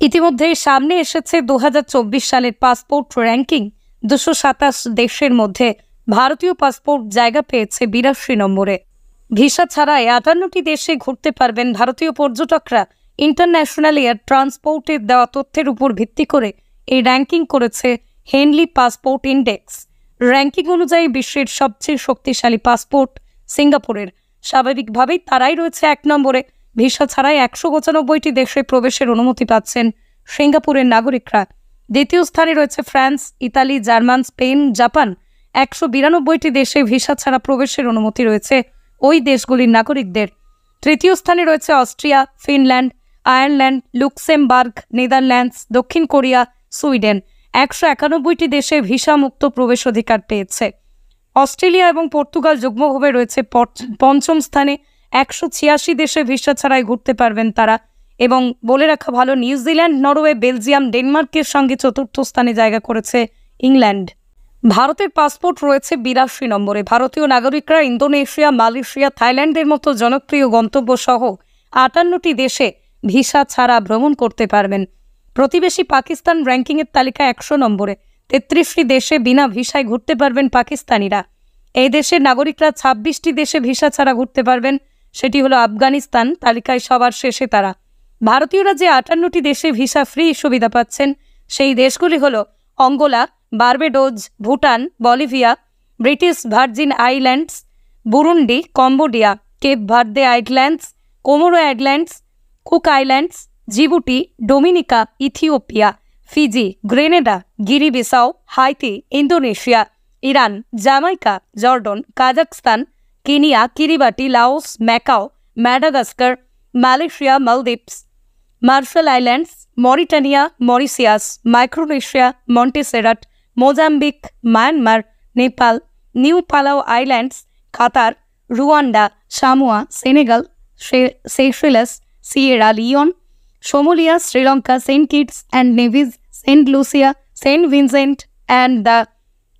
ইতিমধ্যে সামনে এসেছে 2024 সালের পাসপোর্ট র্যাঙ্কিং। 227 দেশের মধ্যে ভারতীয় পাসপোর্ট জায়গা পেয়েছে 82 নম্বরে। ভিসা ছাড়াই 58টি দেশে ঘুরতে পারবেন ভারতীয় পর্যটকরা। ইন্টারন্যাশনাল এয়ার ট্রান্সপোর্টের দেওয়া তথ্যের উপর ভিত্তি করে এই র্যাঙ্কিং করেছে হেনলি পাসপোর্ট ইন্ডেক্স। র্যাঙ্কিং অনুযায়ী বিশ্বের সবচেয়ে শক্তিশালী পাসপোর্ট সিঙ্গাপুরের। স্বাভাবিকভাবেই তারাই রয়েছে 1 নম্বরে। ভিসা ছাড়াই 195টি দেশে প্রবেশের অনুমতি পাচ্ছেন সিঙ্গাপুরের নাগরিকরা। দ্বিতীয় স্থানে রয়েছে France, Italy, German, Spain, Japan. 192টি দেশে ভিসা ছাড়া প্রবেশের অনুমতি রয়েছে ওই দেশগুলির নাগরিকদের। তৃতীয় স্থানে রয়েছে Austria, Finland, Ireland, Luxembourg, Netherlands, দক্ষিণ কোরিয়া, সুইডেন। 191টি দেশে ভিসা মুক্ত প্রবেশ অধিকার পেয়েছে। অস্ট্রেলিয়া এবং পর্তুগাল যুগ্মভাবে রয়েছে পঞ্চম স্থানে। 186 দেশে ভিসা ছাড়াই ঘুরতে পারবেন তারা। এবং বলে রাখা ভালো, নিউজিল্যান্ড, নরওয়ে, বেলজিয়াম, ডেনমার্কের সঙ্গে চতুর্থ স্থানে জায়গা করেছে ইংল্যান্ড। ভারতের পাসপোর্ট রয়েছে 82 নম্বরে। ভারতীয় নাগরিকরা ইন্দোনেশিয়া, মালয়েশিয়া, থাইল্যান্ডের মতো জনপ্রিয় গন্তব্য সহ 58টি দেশে ভিসা ছাড়া ভ্রমণ করতে পারবেন। প্রতিবেশী পাকিস্তান র্যাঙ্কিংয়ের তালিকায় 100 নম্বরে। 33টি দেশে বিনা ভিসায় ঘুরতে পারবেন পাকিস্তানিরা। এই দেশের নাগরিকরা 26টি দেশে ভিসা ছাড়া ঘুরতে পারবেন। সেটি হলো আফগানিস্তান, তালিকায় সবার শেষে তারা। ভারতীয়রা যে 58টি দেশে ভিসা ফ্রি সুবিধা পাচ্ছেন সেই দেশগুলি হলো Angola, Barbados, Bhutan, Bolivia, British Virgin Islands, Burundi, Cambodia, Cape Verde Islands, Comoro Islands, Cook Islands, Djibouti, Dominica, Ethiopia, Fiji, Grenada, Guinea Bissau, Haiti, Indonesia, Iran, Jamaica, Jordan, Kazakhstan, Kenya, Kiribati, Laos, Macao, Madagascar, Malaysia, Maldives, Marshall Islands, Mauritania, Mauritius, Micronesia, Montserrat, Mozambique, Myanmar, Nepal, Niue Palau Islands, Qatar, Rwanda, Samoa, Senegal, Seychelles, Sierra Leone, Somalia, Sri Lanka, Saint Kitts and Nevis, Saint Lucia, Saint Vincent and the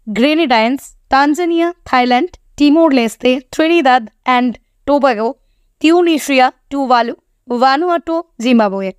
Grenadines, Tanzania, Thailand, Timor Leste, Trinidad and Tobago, Tunisia, Tuvalu, Vanuatu, Zimbabwe.